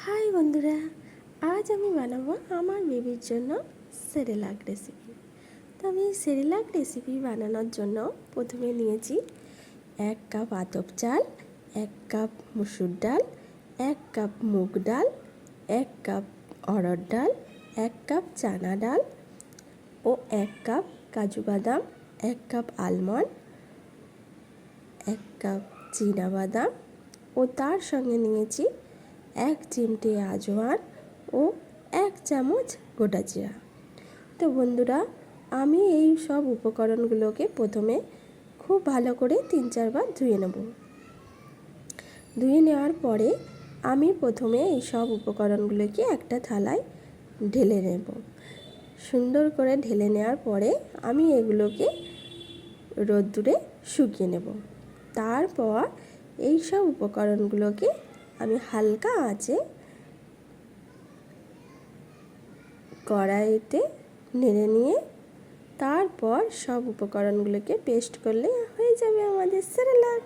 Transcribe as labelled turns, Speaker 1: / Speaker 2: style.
Speaker 1: High বন্ধুরা, আজ আমি বানাবো আমার বেবির জন্য সেরেলাক রেসিপি। তো আমি সেরেলাক রেসিপি বানানোর জন্য প্রথমে নিয়েছি 1 কাপ আতপ চাল, 1 কাপ মসুর ডাল, 1 কাপ মুগ ডাল, 1 কাপ অড়হর ডাল, 1 কাপ চানা ডাল ও 1 কাপ কাজু বাদাম, 1 কাপ আলমন্ড, 1 কাপ চীনাবাদাম ও তার সঙ্গে নিয়েছি 1 চিমটে আজওয়ান ও 1 চামচ গোটা জিরা। তো বন্ধুরা, আমি এই সব উপকরণগুলোকে প্রথমে খুব ভালো করে 3-4 বার ধুয়ে নেব। ধুয়ে নেওয়ার পরে আমি প্রথমে এই সব উপকরণগুলোকে একটা থালায় ঢেলে নেব। সুন্দর করে ঢেলে নেওয়ার পরে আমি এগুলোকে রোদ্দুরে শুকিয়ে নেব। তারপর এই সব উপকরণগুলোকে আমি হালকা আঁচে কড়াইতে নেড়ে নিয়ে তারপর সব উপকরণগুলোকে পেস্ট করলে হয়ে যাবে আমাদের সেরেলাক।